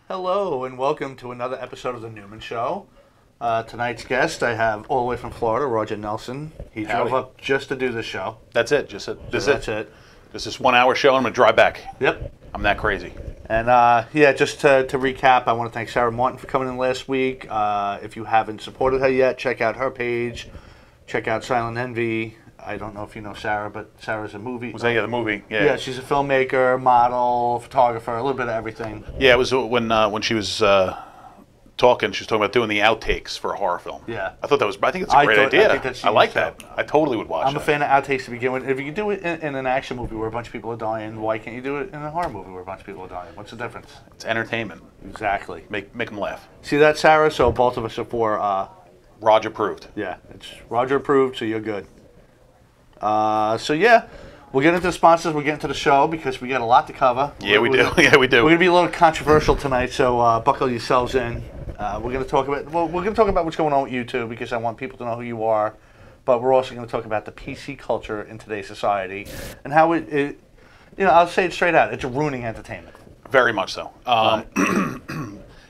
Hello and welcome to another episode of the Newman Show. Tonight's guest I have all the way from Florida, Roger Nelson. He Howdy. drove up just to do this show. That's it. That's That's it. Just this 1 hour show, and I'm going to drive back. Yep. I'm that crazy. And just to recap, I want to thank Sarah Martin for coming in last week. If you haven't supported her yet, check out her page. Check out Silent Envy. I don't know if you know Sarah, but Sarah's a movie. Was that the movie? Yeah. Yeah, she's a filmmaker, model, photographer, a little bit of everything. Yeah, it was when she was talking. She was talking about doing the outtakes for a horror film. Yeah. I think it's a great idea. That I like too. that. I totally would watch I'm that. a fan of outtakes to begin with. If you can do it in an action movie where a bunch of people are dying, why can't you do it in a horror movie where a bunch of people are dying? What's the difference? It's entertainment. Exactly. Make them laugh. See that, Sarah? So both of us are for, Roger approved. yeah, it's Roger approved, so you're good. We'll get into the sponsors. We'll get into the show because we got a lot to cover. Yeah, we do. Yeah, we do. We're going to be a little controversial tonight, so buckle yourselves in. We're going to talk about what's going on with you two because I want people to know who you are, but we're also going to talk about the PC culture in today's society and how it I'll say it straight out, it's ruining entertainment. Very much so.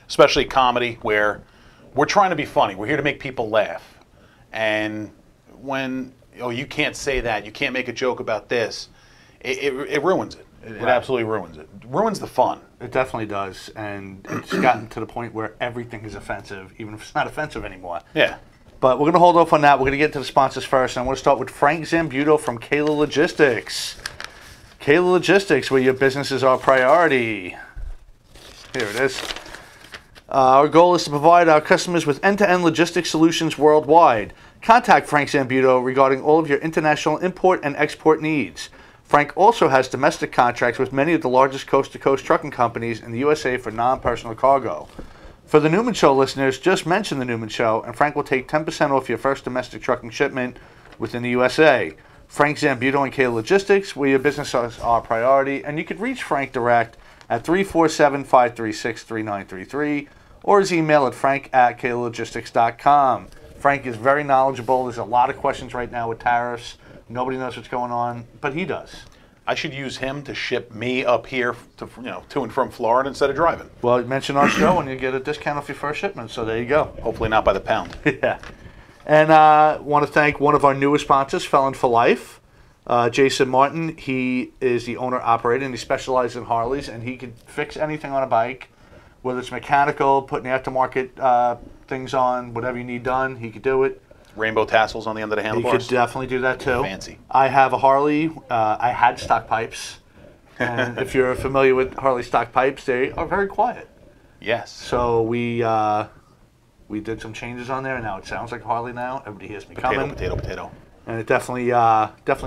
Especially comedy, where we're trying to be funny. We're here to make people laugh. And when you can't say that, you can't make a joke about this, it ruins it. It absolutely ruins it. It ruins the fun. It definitely does, and it's gotten to the point where everything is offensive, even if it's not offensive anymore. Yeah. But we're going to hold off on that. We're going to get to the sponsors first, and I want to start with Frank Zambuto from Kayla Logistics. Kayla Logistics, where your business is our priority. Here it is. Our goal is to provide our customers with end-to-end logistics solutions worldwide. Contact Frank Zambuto regarding all of your international import and export needs. Frank also has domestic contracts with many of the largest coast-to-coast trucking companies in the USA for non-personal cargo. For the Newman Show listeners, just mention the Newman Show, and Frank will take 10% off your first domestic trucking shipment within the USA. Frank Zambuto and Kayla Logistics, where your business is our priority, and you can reach Frank direct at 347-536-3933 or his email at frank@kaylalogistics.com. Frank is very knowledgeable. There's a lot of questions right now with tariffs. Nobody knows what's going on, but he does. I should use him to ship me up here to and from Florida instead of driving. Well, mention our show and you get a discount off your first shipment, so there you go. Hopefully not by the pound. Yeah. And want to thank one of our newest sponsors, Felon for Life. Jason Martin, he is the owner-operator, and he specializes in Harleys, and he can fix anything on a bike, whether it's mechanical, putting aftermarket things on, whatever you need done, he could do it. Rainbow tassels on the end of the He handlebars. could definitely do that too. Fancy. I have a Harley. I had stock pipes, and if you're familiar with Harley stock pipes, they are very quiet. Yes. So we did some changes on there, and now it sounds like a Harley now. Everybody hears me coming. Potato. And it definitely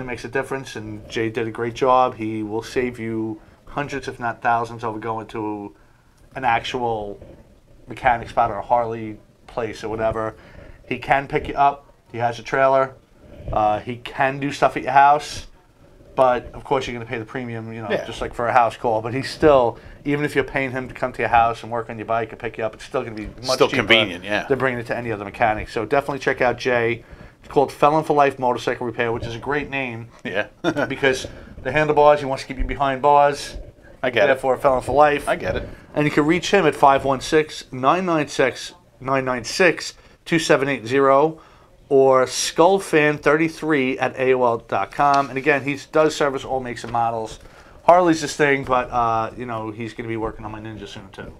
makes a difference. And Jay did a great job. He will save you hundreds, if not thousands, over going to an actual mechanic spot or a Harley place or whatever. He can pick you up. He has a trailer. He can do stuff at your house. But, of course, you're going to pay the premium, just like for a house call. But he's still, even if you're paying him to come to your house and work on your bike and pick you up, it's still going to be much cheaper convenient, yeah. than bringing it to any other mechanic. So definitely check out Jay. It's called Felon for Life Motorcycle Repair, which is a great name. Yeah. because the handlebars, he wants to keep you behind bars. I get it. Therefore, Felon for Life. I get it. And you can reach him at 516-996-2780 or skullfan33 at AOL.com. And again, he does service all makes and models. Harley's his thing, but he's going to be working on my Ninja soon too,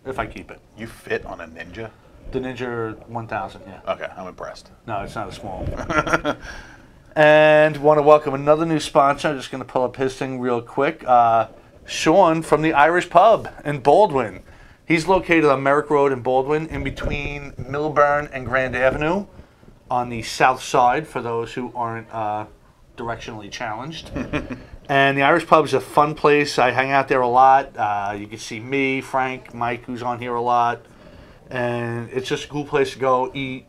if I keep it. You fit on a Ninja? The Ninja 1000, yeah. Okay, I'm impressed. No, it's not a small one. And want to welcome another new sponsor. I'm just going to pull up his thing real quick. Sean from the Irish Pub in Baldwin. He's located on Merrick Road in Baldwin, in between Millburn and Grand Avenue, on the south side, for those who aren't directionally challenged. And the Irish Pub is a fun place. I hang out there a lot. You can see me, Frank, Mike, who's on here a lot. And it's just a cool place to go, eat,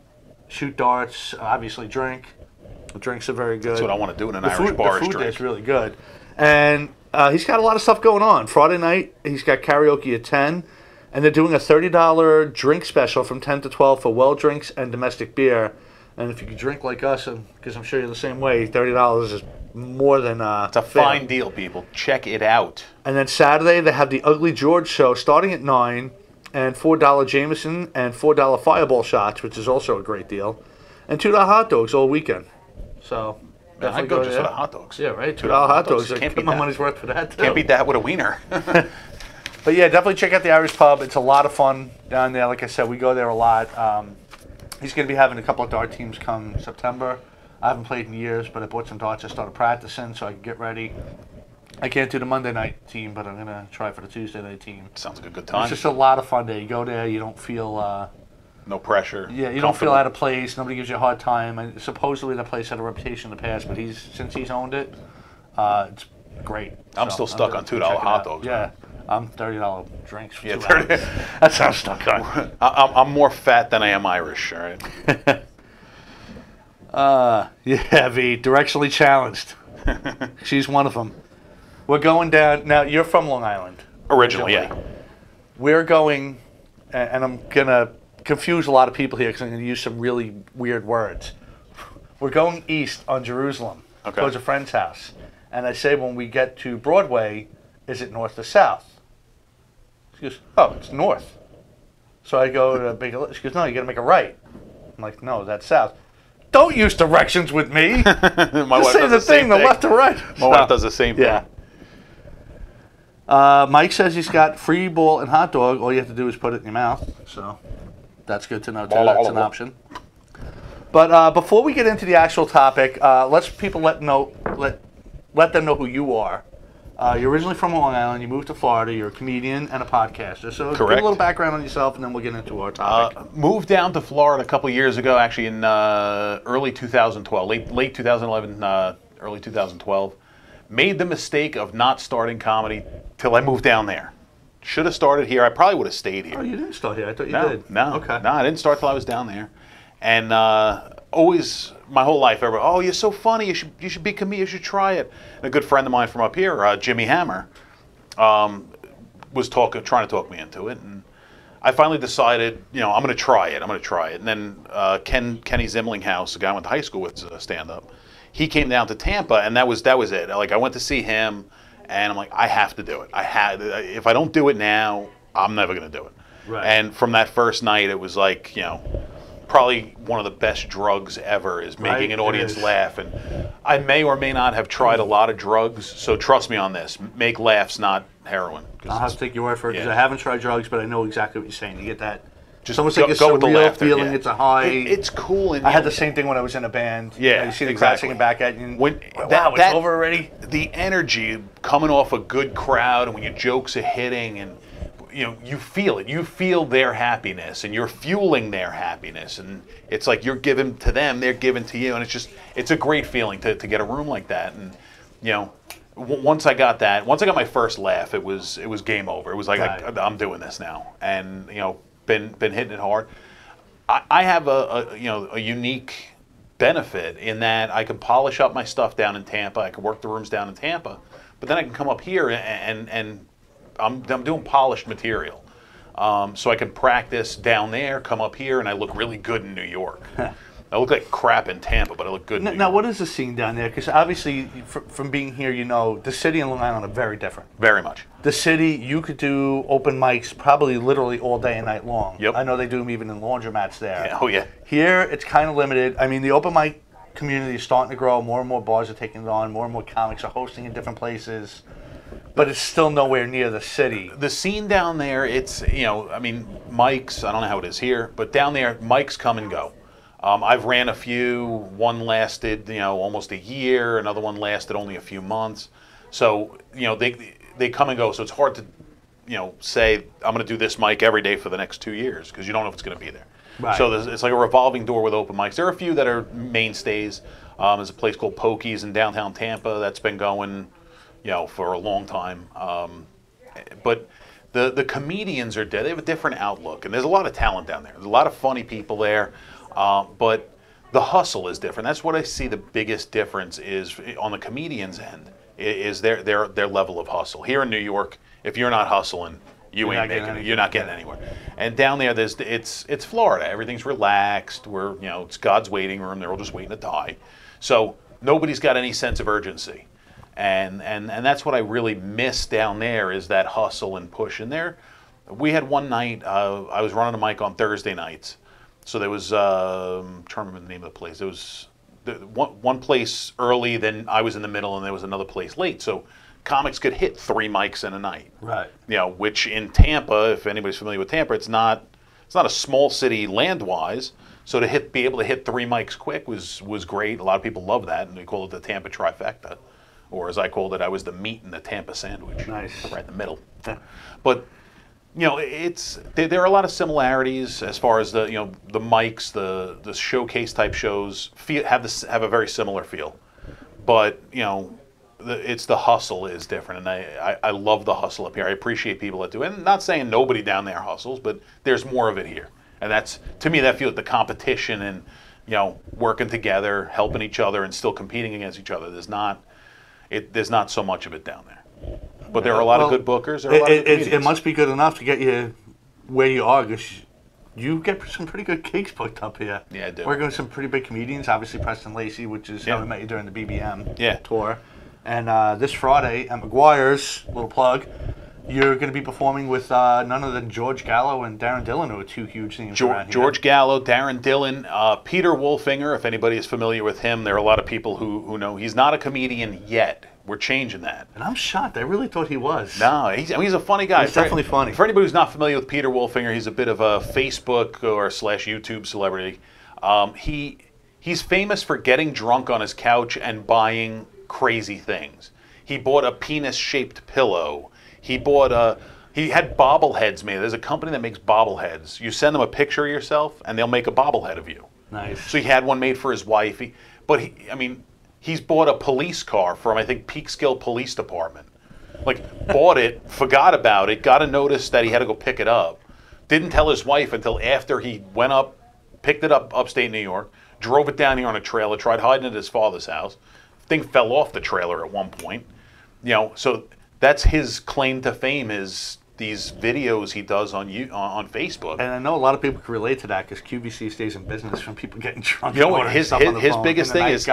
shoot darts, obviously drink. The drinks are very good. That's what I want to do in an Irish bar is The food drink. is really good. And he's got a lot of stuff going on. Friday night, he's got karaoke at 10. And they're doing a $30 drink special from 10 to 12 for well drinks and domestic beer. And if you could drink like us, because I'm sure you're the same way, $30 is more than It's a fair. fine deal, people. Check it out. And then Saturday, they have the Ugly George show starting at 9. and $4 Jameson and $4 Fireball shots, which is also a great deal, and $2 hot dogs all weekend. So Man, I'd go just for the hot dogs. Yeah, right. $2 hot dogs. Can't Get beat my that. money's worth for that too. Can't beat that with a wiener. But yeah, definitely check out the Irish Pub. It's a lot of fun down there. Like I said, we go there a lot. He's going to be having a couple of dart teams come September. I haven't played in years, but I bought some darts. I started practicing so I can get ready. I can't do the Monday night team, but I'm going to try for the Tuesday night team. Sounds like a good time. It's just a lot of fun there. You go there, you don't feel... no pressure. Yeah, you don't feel out of place. Nobody gives you a hard time. And supposedly the place had a reputation in the past, but since he's owned it, it's great. I'm still stuck on $2 hot dogs. Yeah, I'm $30 drinks for Yeah, 2 $30. hours. That's how I'm stuck on. I'm more fat than I am Irish, all right? Yeah, V, directionally challenged. She's one of them. We're going down. Now, you're from Long Island. Originally, yeah. We're going, and I'm going to confuse a lot of people here because I'm going to use some really weird words. We're going east on Jerusalem, towards a friend's house. And I say when we get to Broadway, is it north or south? She goes, oh, it's north. So I go to make a, she goes, no, you got to make a right. I'm like, no, that's south. Don't use directions with me. Just say the thing, the left or right. My wife does the same thing. Yeah. Mike says he's got free ball and hot dog. All you have to do is put it in your mouth. So that's good to know, too. That's an option. But before we get into the actual topic, let's people let them know who you are. You're originally from Long Island. You moved to Florida. You're a comedian and a podcaster. So give a little background on yourself, and then we'll get into our topic. Moved down to Florida a couple years ago, actually in early 2012, late 2011, early 2012. Made the mistake of not starting comedy till I moved down there. Should have started here. I probably would have stayed here. Oh, you didn't start here. I thought you did. No, okay. No, I didn't start till I was down there. And always, my whole life, everybody, oh, you're so funny. You should be a comedian. You should try it. And a good friend of mine from up here, Jimmy Hammer, was trying to talk me into it. And I finally decided, I'm going to try it. And then Kenny Zimlinghouse, the guy I went to high school with, stand-up, he came down to Tampa, and that was it. Like, I went to see him, and I'm like, I have to do it. If I don't do it now, I'm never going to do it. Right. And from that first night, it was like, probably one of the best drugs ever is making an audience laugh. And I may or may not have tried a lot of drugs, so trust me on this. Make laughs, not heroin. I'll have to take your word for it because I haven't tried drugs, but I know exactly what you're saying. You get that. Just almost like a surreal feeling. It's a high. It's cool. And I had the same thing when I was in a band. Yeah, you see the crowd singing back at you. When wow, it's over already. The energy coming off a good crowd, and when your jokes are hitting, and you feel it. You feel their happiness, and you're fueling their happiness, and it's like you're giving to them, they're giving to you, and it's a great feeling to get a room like that. And once I got my first laugh, it was game over. It was like I'm doing this now, and been hitting it hard. I have a unique benefit in that I can polish up my stuff down in Tampa. I can work the rooms down in Tampa, but then I can come up here and I'm doing polished material. So I can practice down there, come up here, and I look really good in New York. I look like crap in Tampa, but I look good in New York. Now, what is the scene down there? Because obviously, from being here, the city and Long Island are very different. Very much. The city, you could do open mics probably literally all day and night long. Yep. I know they do them even in laundromats there. Yeah. Oh, yeah. Here, it's kind of limited. I mean, the open mic community is starting to grow. More and more bars are taking it on. More and more comics are hosting in different places. But it's still nowhere near the city. The scene down there, it's, mics, I don't know how it is here, but down there, mics come and go. I've ran a few. One lasted, almost a year. Another one lasted only a few months. So, they come and go. So it's hard to, say I'm going to do this mic every day for the next 2 years because you don't know if it's going to be there. Right. So it's like a revolving door with open mics. There are a few that are mainstays. There's a place called Pokey's in downtown Tampa that's been going, for a long time. But the comedians are dead. They have a different outlook, and there's a lot of talent down there. There's a lot of funny people there. But the hustle is different. That's what I see the biggest difference is on the comedian's end, is their level of hustle. Here in New York, if you're not hustling, you're not getting anywhere. And down there, it's Florida. Everything's relaxed. It's God's waiting room. They're all just waiting to die. So nobody's got any sense of urgency. And that's what I really miss down there is that hustle and push. And We had one night. I was running a mic on Thursday nights, so there was I'm trying to remember the name of the place. There was one place early, then I was in the middle, and there was another place late. So comics could hit 3 mics in a night. Right. You know, which in Tampa, if anybody's familiar with Tampa, it's not a small city land-wise. So to be able to hit 3 mics quick was great. A lot of people love that, and we call it the Tampa trifecta, or as I called it, I was the meat in the Tampa sandwich. Nice. Right in the middle. But you know, there are a lot of similarities as far as the mics, the showcase type shows have a very similar feel, but you know, it's the hustle is different, and I love the hustle up here. I appreciate people that do it. And not saying nobody down there hustles, but there's more of it here, and that's, to me, that feels the competition and, you know, working together, helping each other, and still competing against each other. There's not so much of it down there. But there are a lot of good bookers. There are a lot of good it must be good enough to get you where you are, because you get some pretty good gigs booked up here. Yeah, I do. Working with some pretty big comedians, obviously Preston Lacey, which is how we met you during the BBM tour. And this Friday at McGuire's, little plug, you're going to be performing with none other than George Gallo and Darren Dillon, who are 2 huge names around here. George Gallo, Darren Dillon, Peter Wolfinger, if anybody is familiar with him. There are a lot of people who know. He's not a comedian yet. We're changing that. And I'm shocked. I really thought he was. No, he's a funny guy. He's definitely funny. For anybody who's not familiar with Peter Wolfinger, he's a bit of a Facebook or / YouTube celebrity. He's famous for getting drunk on his couch and buying crazy things. He bought a penis-shaped pillow. He had bobbleheads made. There's a company that makes bobbleheads. You send them a picture of yourself, and they'll make a bobblehead of you. Nice. So he had one made for his wife. He's bought a police car from, I think, Peekskill Police Department. Like, bought it, forgot about it, got a notice that he had to go pick it up. Didn't tell his wife until after he went up, picked it up upstate New York, drove it down here on a trailer, tried hiding it at his father's house. Thing fell off the trailer at one point. You know, so that's his claim to fame, is these videos he does on Facebook. And I know a lot of people can relate to that, because QVC stays in business from people getting drunk. You know, his biggest thing is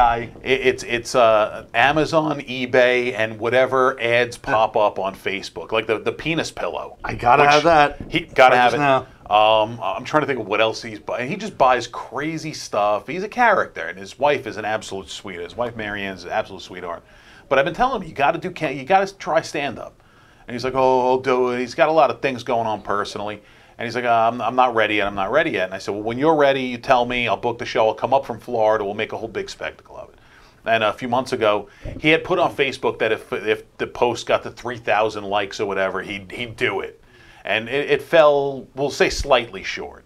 it's Amazon, eBay, and whatever ads pop up on Facebook, like the penis pillow. I gotta have that. He gotta have it. Now. I'm trying to think of what else he's buying. He just buys crazy stuff. He's a character, and his wife is an absolute sweetheart. His wife Marianne is an absolute sweetheart. But I've been telling him, you got to try stand up. And he's like, oh, I'll do it. He's got a lot of things going on personally. And he's like, I'm not ready yet. I'm not ready yet. And I said, well, when you're ready, you tell me. I'll book the show. I'll come up from Florida. We'll make a whole big spectacle of it. And a few months ago, he had put on Facebook that if the post got to 3,000 likes or whatever, he'd do it. And it fell, we'll say, slightly short.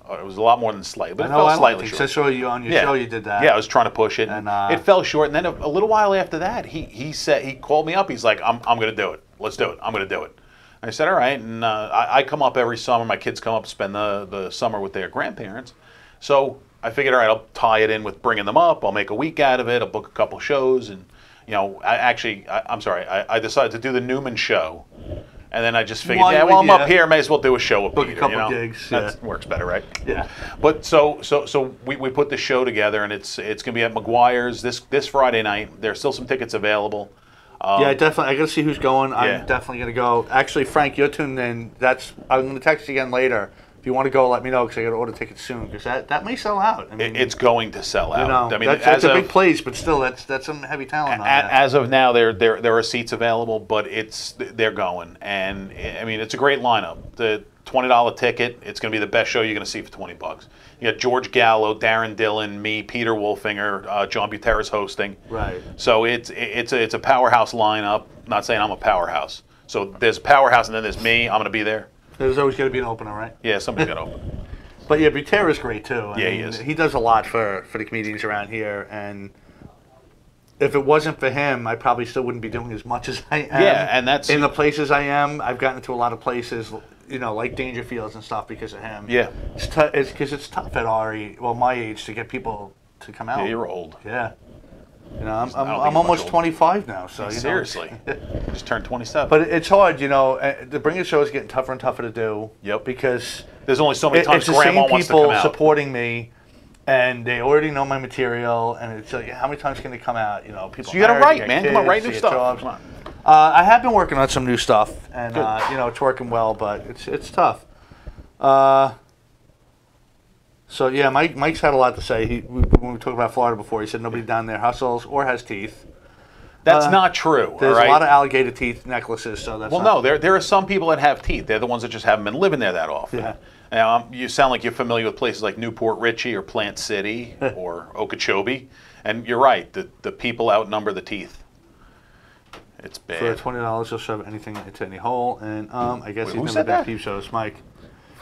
It was a lot more than slightly, but it fell slightly short. I saw you on your show, you did that. Yeah, I was trying to push it, and it fell short. And then a little while after that, he called me up. He's like, I'm going to do it. Let's do it. I'm going to do it. And I said, all right. And I come up every summer. My kids come up, spend the summer with their grandparents. So I figured, all right, I'll tie it in with bringing them up. I'll make a week out of it. I'll book a couple shows. And, you know, I decided to do the Newman show. And then I just figured, I'm up here, may as well do a show with Book Peter. a couple gigs. That works better, right? Yeah. But so we put the show together, and it's going to be at McGuire's this Friday night. There's still some tickets available. Yeah, definitely. I got to see who's going. I'm definitely going to go. Actually, Frank, you're tuned in. I'm going to text you again later. If you want to go, let me know, because I got to order tickets soon, because that may sell out. I mean, it's going to sell out. You know, I mean, that's a big place, but still, that's some heavy talent on that. As of now, there are seats available, but they're going, and I mean, it's a great lineup. The $20 ticket, it's going to be the best show you're going to see for $20. You got George Gallo, Darren Dillon, me, Peter Wolfinger, John Buteras hosting. Right. So it's a powerhouse lineup. Not saying I'm a powerhouse. So there's a powerhouse, and then there's me. I'm going to be there. There's always going to be an opener, right? Yeah, somebody's got to open. But yeah, Buteras great too. I mean, he is. He does a lot for the comedians around here, and if it wasn't for him, I probably still wouldn't be doing as much as I am. Yeah, and that's in the places I am. I've gotten into a lot of places, you know, like Dangerfields and stuff because of him. Yeah, it's because it's tough at my age to get people to come out. Yeah, you're old. Yeah. You know, I'm almost 25 now, so seriously, just turned 27. But it's hard, you know. The bringing show is getting tougher and tougher to do. Yep. Because there's only so many times Grandma wants to come out. It's the same people supporting me, and they already know my material, and it's like, how many times can they come out? You know, people. So you got to write, man. Come on, write new stuff. Come I have been working on some new stuff, and it's working well, but it's tough. So yeah, Mike's had a lot to say. When we talked about Florida before, he said nobody down there hustles or has teeth. That's not true. There's all right? a lot of alligator teeth necklaces, so that's no. There are some people that have teeth. They're the ones that just haven't been living there that often. Yeah. Now, you sound like you're familiar with places like Newport Richie or Plant City or Okeechobee, and you're right. The people outnumber the teeth. It's bad. For $20, he'll shove anything into any hole, and I guess Who he's said never that? been peep shows, Mike.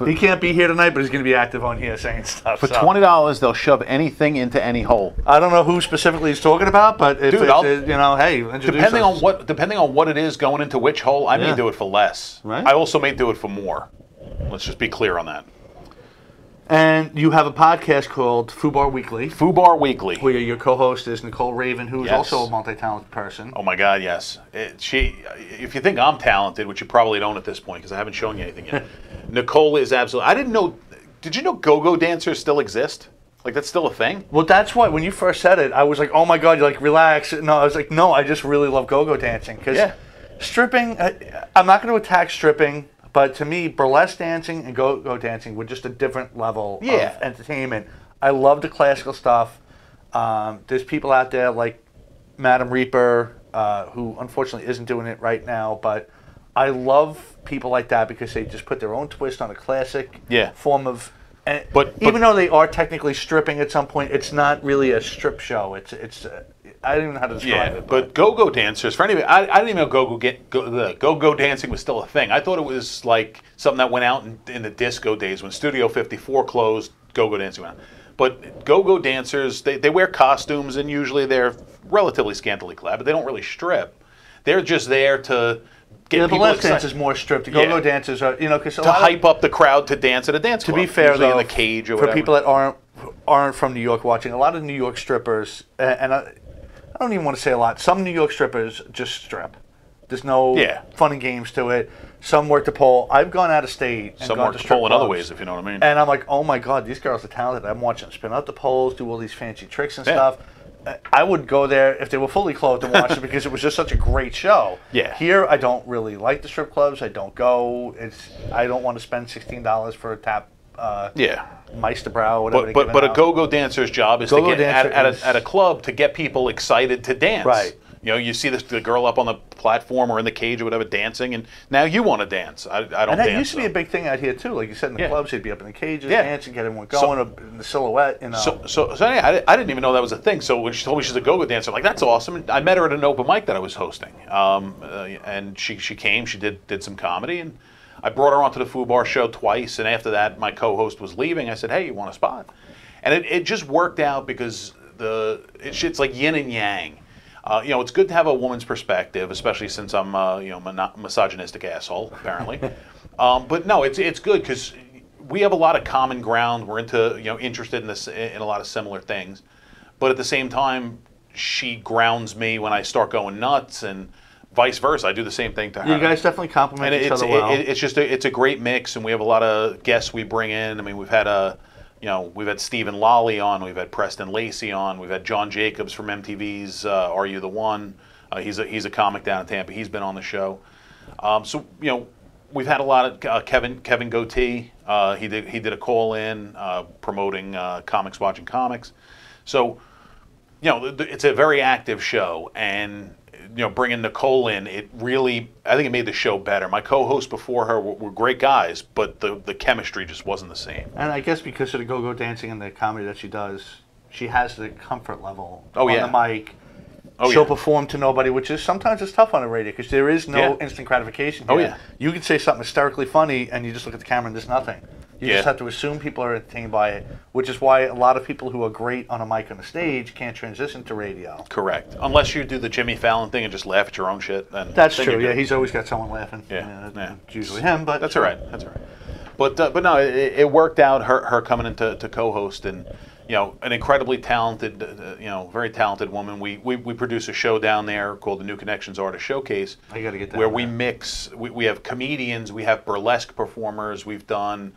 He can't be here tonight, but he's going to be active on here saying stuff. For $20, they'll shove anything into any hole. I don't know who specifically he's talking about, but if Dude, hey, introduce depending on what it is going into which hole, I may do it for less. Right. I also may do it for more. Let's just be clear on that. And you have a podcast called FUBAR Weekly. FUBAR Weekly. Where your co-host is Nicole Raven, who is also a multi-talented person. Oh my God, yes. If you think I'm talented, which you probably don't at this point because I haven't shown you anything yet, Nicole is absolutely. I didn't know. Did you know go-go dancers still exist? Like that's still a thing? Well, that's what. When you first said it, I was like, "Oh my God!" You're like, "Relax." No, I was like, "No, I just really love go-go dancing because stripping. I'm not going to attack stripping." But to me, burlesque dancing and go-go dancing were just a different level of entertainment. I love the classical stuff. There's people out there like Madame Reaper, who unfortunately isn't doing it right now. But I love people like that because they just put their own twist on a classic form of... But even though they are technically stripping at some point, it's not really a strip show. It's I don't even know how to describe it. But go-go dancers, for anybody, I didn't even know go-go dancing was still a thing. I thought it was like something that went out in the disco days when Studio 54 closed, go-go dancing went out. But go-go dancers, they wear costumes and usually they're relatively scantily clad, but they don't really strip. They're just there to get people burlesque excited. dance is more stripped. The go-go dancers are, because to hype up the crowd to dance at a dance club. To be fair, though, in the cage or for whatever. people that aren't from New York watching, a lot of New York strippers, and I don't even want to say a lot. Some New York strippers just strip. There's no fun and games to it. Some work the pole. I've gone out of state. And some gone work to the strip pole in clubs, other ways, if you know what I mean. And I'm like, oh my God, these girls are talented. I'm watching them spin out the poles, do all these fancy tricks and stuff. I would go there if they were fully clothed and watch it because it was just such a great show. Yeah. Here, I don't really like the strip clubs. I don't go. I don't want to spend $16 for a tap. Meisterbrow, whatever. But a go-go dancer's job is to get at a club to get people excited to dance. Right. You see the girl up on the platform or in the cage or whatever dancing, and now you want to dance. I don't dance. And that used to be a big thing out here too. Like you said, in the clubs, you'd be up in the cages, dancing, get everyone going, in the silhouette. So I didn't even know that was a thing. So when she told me she's a go-go dancer, I'm like, that's awesome. And I met her at an open mic that I was hosting, and she came. She did some comedy, and I brought her onto the FUBAR show twice. And after that, my co-host was leaving. I said, hey, you want a spot? And it just worked out because it's like yin and yang. It's good to have a woman's perspective, especially since I'm, misogynistic asshole, apparently. But no, it's good because we have a lot of common ground. We're interested in this in a lot of similar things. But at the same time, she grounds me when I start going nuts, and vice versa. I do the same thing to her. You guys definitely complement each other well. It's a great mix, and we have a lot of guests we bring in. I mean, we've had we've had Stephen Lolly on, we've had Preston Lacey on, we've had John Jacobs from MTV's Are You the One? He's a comic down in Tampa. He's been on the show. We've had a lot of Kevin Goatee. He did a call in promoting Comics Watching Comics. So it's a very active show, and bringing Nicole in, I think it made the show better. My co-hosts before her were great guys, but the chemistry just wasn't the same. And I guess because of the go-go dancing and the comedy that she does, she has the comfort level on the mic. She'll perform to nobody, which is sometimes it's tough on the radio because there is no instant gratification here. You can say something hysterically funny and you just look at the camera and there's nothing. You just have to assume people are entertained by it, which is why a lot of people who are great on a mic on the stage can't transition to radio. Correct. Unless you do the Jimmy Fallon thing and just laugh at your own shit. That's true. Yeah, he's always got someone laughing. It's usually him, but that's all right. That's all right. But no, it worked out. Her coming into to co-host, and an incredibly talented, very talented woman. We produce a show down there called the New Connections Artist Showcase. I got to get that. Where we mix. We have comedians. We have burlesque performers. We've done.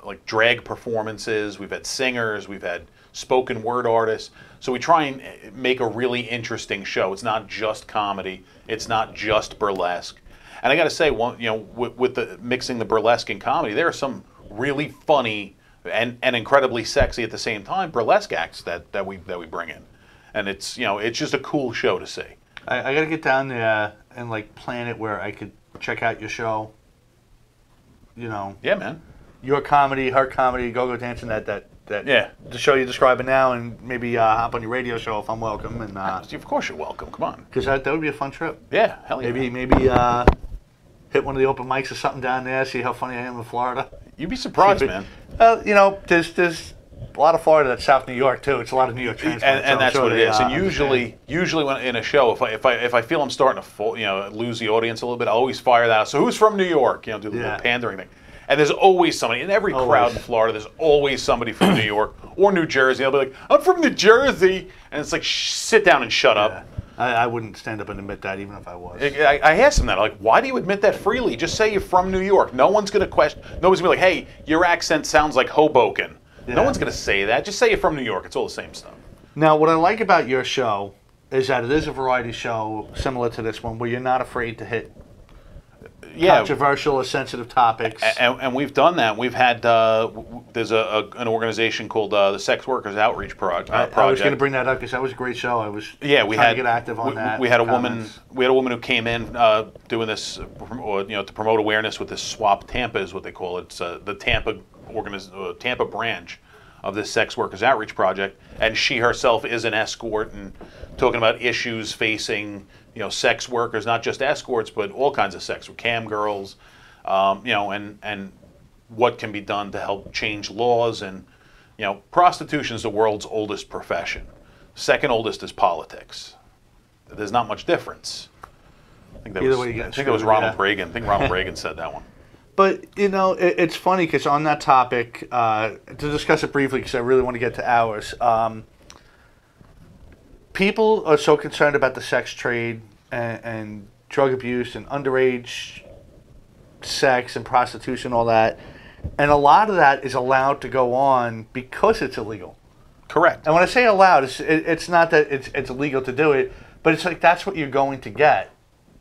Like drag performances. We've had singers. We've had spoken word artists. So we try and make a really interesting show. It's not just comedy. It's not just burlesque. And I got to say, with the mixing the burlesque and comedy, there are some really funny and incredibly sexy at the same time burlesque acts that we bring in, and it's just a cool show to see. I got to get down there and like plan it where I could check out your show. Yeah, man. Your comedy, her comedy, go dancing, that yeah, the show you're describing now, and maybe hop on your radio show if I'm welcome. And of course you're welcome. Come on, because that would be a fun trip. Yeah, hell yeah. Maybe hit one of the open mics or something down there. See how funny I am in Florida. You'd be surprised, man. There's a lot of Florida that's South New York too. It's a lot of New York transplants. And that's what it is. And usually when in a show, if I feel I'm starting to lose the audience a little bit, I always fire that out. So who's from New York? Do the little pandering thing. And there's always somebody in every crowd in Florida. There's always somebody from New York or New Jersey. They'll be like, "I'm from New Jersey," and it's like, sit down and shut up. I wouldn't stand up and admit that, even if I was. I asked them that, like, why do you admit that freely? Just say you're from New York. No one's going to question. Nobody's going to be like, hey, your accent sounds like Hoboken. Yeah. No one's going to say that. Just say you're from New York. It's all the same stuff. Now, what I like about your show is that it is a variety show similar to this one, where you're not afraid to hit controversial or sensitive topics. And we've done that. We've had, there's an organization called the Sex Workers Outreach Project. I was going to bring that up because that was a great show. I was trying to get active on that. We had a woman who came in doing this, to promote awareness with this Swap Tampa is what they call it. It's the Tampa branch of this Sex Workers Outreach Project, and she herself is an escort and talking about issues facing sex workers, not just escorts, but all kinds of sex, cam girls, and what can be done to help change laws. And prostitution is the world's oldest profession. Second oldest is politics. There's not much difference. I think that was Ronald Reagan. I think Ronald Reagan said that one. But, it's funny because on that topic, to discuss it briefly because I really want to get to ours, people are so concerned about the sex trade and drug abuse and underage sex and prostitution, all that. And a lot of that is allowed to go on because it's illegal. Correct. And when I say allowed, it's not that it's illegal to do it, but it's like that's what you're going to get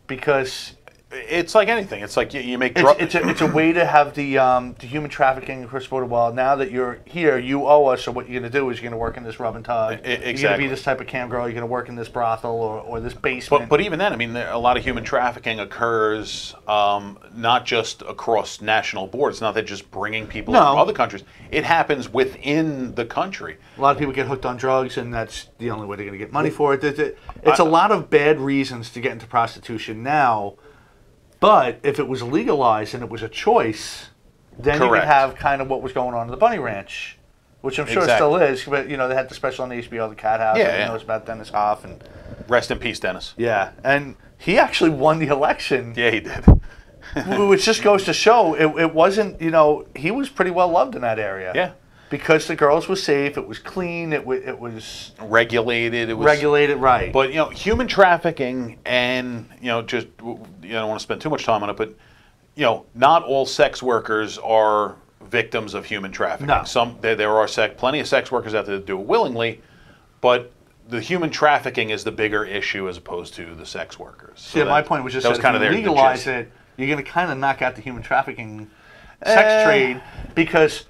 because... It's like anything. It's like you make drugs. It's a way to have the human trafficking across border. Well, now that you're here, you owe us. So what you're going to do is you're going to work in this rub and tug. Exactly. You're going to be this type of cam girl. You're going to work in this brothel or this basement. But even then, I mean, a lot of human trafficking occurs not just across national borders. Not that just bringing people from other countries. It happens within the country. A lot of people get hooked on drugs, and that's the only way they're going to get money for it. It's a lot of bad reasons to get into prostitution now. But if it was legalized and it was a choice, then you could have kind of what was going on in the Bunny Ranch, which I'm sure still is. But they had the special on HBO, the Cat House. Everyone knows about Dennis Hoff and rest in peace, Dennis. Yeah, and he actually won the election. Yeah, he did. Which just goes to show it wasn't. He was pretty well loved in that area. Yeah. Because the girls were safe, it was clean, it was regulated. It was regulated, right? But human trafficking, and just I don't want to spend too much time on it, but not all sex workers are victims of human trafficking. No. There are plenty of sex workers out there that do it willingly, but the human trafficking is the bigger issue as opposed to the sex workers. So my point was just that if you legalize it, you're going to kind of knock out the human trafficking sex trade because.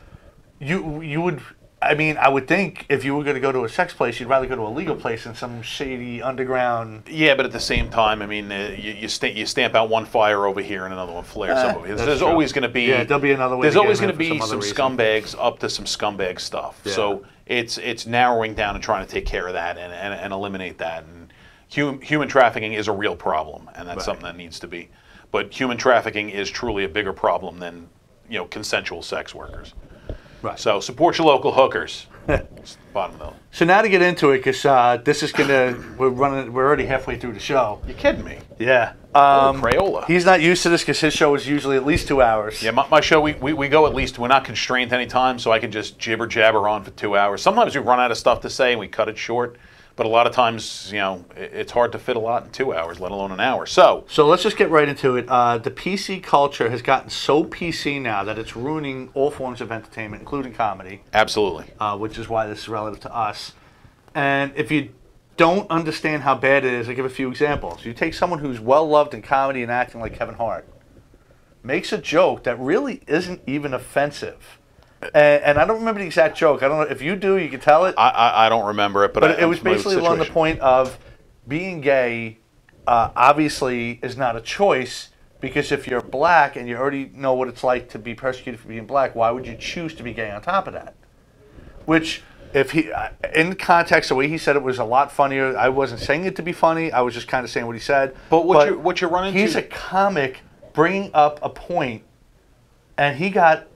You would, I would think if you were going to go to a sex place, you'd rather go to a legal place than some shady underground. Yeah, but at the same time, you stamp out one fire over here and another one flares up over here. There's always going to be there'll be another way. There's always going to be some scumbags up to some scumbag stuff. Yeah. So it's narrowing down and trying to take care of that and eliminate that. And human trafficking is a real problem, and that's something that needs to be. But human trafficking is truly a bigger problem than consensual sex workers. Right. So support your local hookers. Bottom middle. So now to get into it, because this is we're already halfway through the show. You're kidding me? Yeah. Crayola. He's not used to this because his show is usually at least 2 hours. Yeah, my show we go at least. We're not constrained any time, so I can just jibber jabber on for 2 hours. Sometimes we run out of stuff to say and we cut it short. But a lot of times, you know, it's hard to fit a lot in 2 hours, let alone an hour. So let's just get right into it. The PC culture has gotten so PC now that it's ruining all forms of entertainment, including comedy. absolutely. Which is why this is relative to us. And if you don't understand how bad it is, I'll give a few examples. You take someone who's well-loved in comedy and acting like Kevin Hart, makes a joke that really isn't even offensive. And I don't remember the exact joke. I don't know if you do. You can tell it. I don't remember it, but it was basically along the point of being gay. Obviously, is not a choice because if you're black and you already know what it's like to be persecuted for being black, why would you choose to be gay on top of that? Which, if he, in context, the way he said it was a lot funnier. I wasn't saying it to be funny. I was just kind of saying what he said. But what you're running into? He's a comic bringing up a point, and he got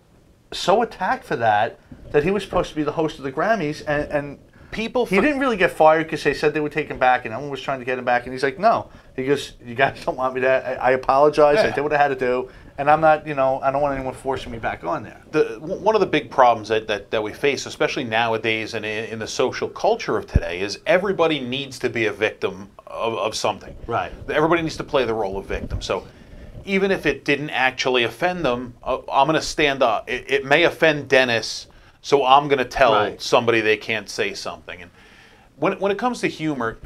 so attacked for that he was supposed to be the host of the Grammys, and he didn't really get fired because they said they would take him back, and everyone was trying to get him back, and he's like, no. He goes, you guys don't want me to. I apologize. I did what I had to do, and I'm not, I don't want anyone forcing me back on there. One of the big problems that we face, especially nowadays and in the social culture of today, is everybody needs to be a victim of something. Right. Everybody needs to play the role of victim. So even if it didn't actually offend them, I'm going to stand up. It may offend Dennis, so I'm going to tell somebody they can't say something. And when it comes to humor,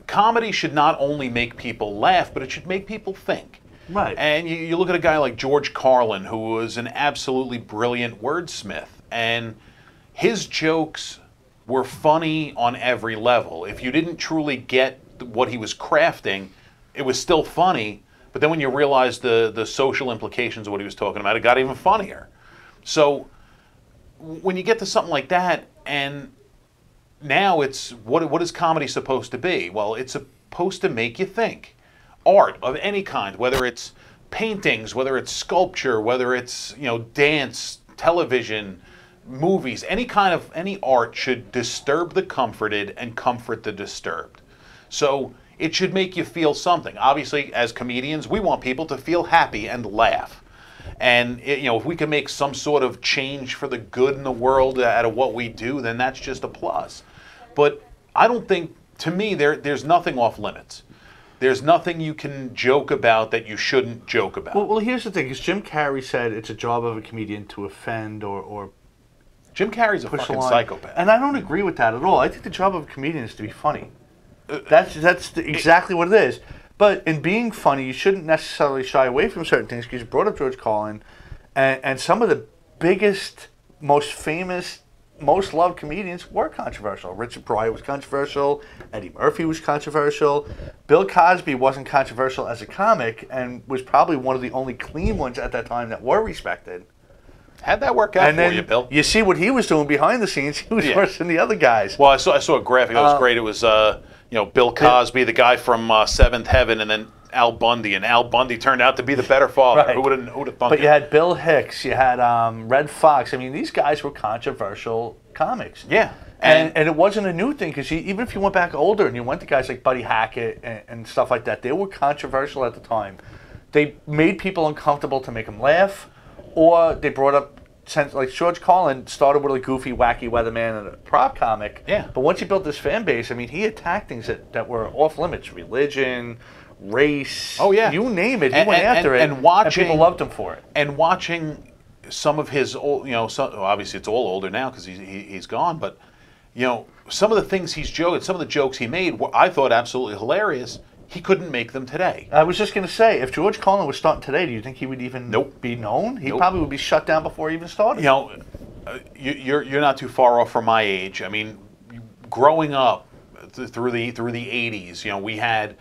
comedy should not only make people laugh, but it should make people think. Right. And you look at a guy like George Carlin, who was an absolutely brilliant wordsmith, and his jokes were funny on every level. If you didn't truly get what he was crafting, it was still funny. But then when you realize the social implications of what he was talking about, it got even funnier. So when you get to something like that, and now it's, what is comedy supposed to be? Well, it's supposed to make you think. Art of any kind, whether it's paintings, whether it's sculpture, whether it's, dance, television, movies, any art should disturb the comforted and comfort the disturbed. So it should make you feel something. Obviously, as comedians, we want people to feel happy and laugh. And if we can make some sort of change for the good in the world out of what we do, then that's just a plus. But I don't think, to me, there's nothing off limits. There's nothing you can joke about that you shouldn't joke about. Well, here's the thing, because Jim Carrey said it's a job of a comedian to offend or Jim Carrey's a fucking psychopath. And I don't agree with that at all. I think the job of a comedian is to be funny. That's exactly what it is. But in being funny, you shouldn't necessarily shy away from certain things, because you brought up George Carlin, and some of the biggest, most famous, most loved comedians were controversial. Richard Pryor was controversial. Eddie Murphy was controversial. Bill Cosby wasn't controversial as a comic and was probably one of the only clean ones at that time that were respected. How'd that work out for you, Bill? You see what he was doing behind the scenes. He was worse than the other guys. Well, I saw a graphic. That was great. It was Bill Cosby, the guy from Seventh Heaven, and then Al Bundy. And Al Bundy turned out to be the better father. Right. Who would have thunk But it? you had Bill Hicks. You had Red Fox. I mean, these guys were controversial comics. Yeah. And it wasn't a new thing, because even if you went back older and you went to guys like Buddy Hackett and stuff like that, they were controversial at the time. They made people uncomfortable to make them laugh, or they brought up, like George Carlin started with a goofy, wacky weatherman and a prop comic. Yeah. But once he built this fan base, I mean, he attacked things that were off limits: religion, race. Oh yeah. You name it, he went after it, and people loved him for it. And watching some of his old, obviously it's all older now because he's gone, but some of the things he's joked, some of the jokes he made, I thought absolutely hilarious. He couldn't make them today. I was just going to say, if George Carlin was starting today, do you think he would even be known? He probably would be shut down before he even started. You're not too far off from my age. I mean, growing up through the 80s, we had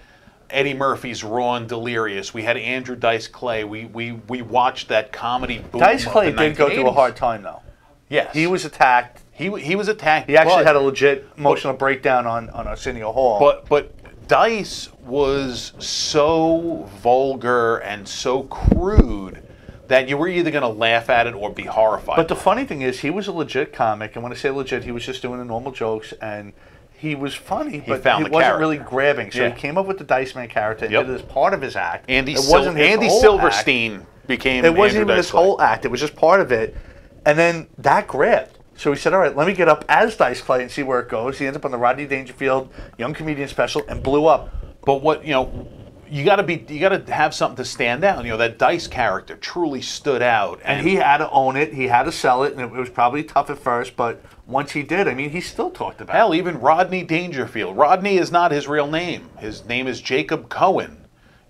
Eddie Murphy's Raw and Delirious. We had Andrew Dice Clay. We watched that comedy boom. Dice Clay did go through a hard time, though. Yes. He was attacked. He was attacked. He actually had a legit emotional breakdown on Arsenio Hall. But Dice was so vulgar and so crude that you were either going to laugh at it or be horrified. But the funny thing is, he was a legit comic, and when I say legit, he was just doing the normal jokes, and he was funny, but he wasn't really grabbing. So he came up with the Dice Man character and did it as part of his act. Andy Silverstein became. It wasn't even his whole act. It was just part of it, and then that grabbed. So he said, all right, let me get up as Dice Clay and see where it goes. He ends up on the Rodney Dangerfield Young Comedian Special and blew up. But what, you got to have something to stand out. That Dice character truly stood out. And he had to own it. He had to sell it. And it was probably tough at first, but once he did, I mean, he still talked about it. Hell, even Rodney Dangerfield. Rodney is not his real name. His name is Jacob Cohen.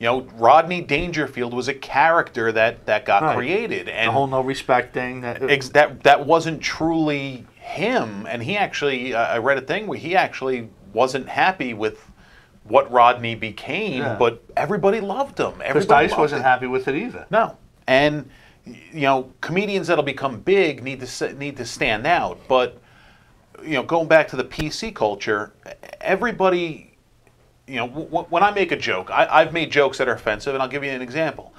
Rodney Dangerfield was a character that got created. And the whole no respect thing. That wasn't truly him. And he actually, I read a thing where he actually wasn't happy with what Rodney became, but everybody loved him. Because Dice wasn't happy with it either. No. And, comedians that'll become big need to stand out. But, going back to the PC culture, everybody... when I make a joke, I've made jokes that are offensive, and I'll give you an example.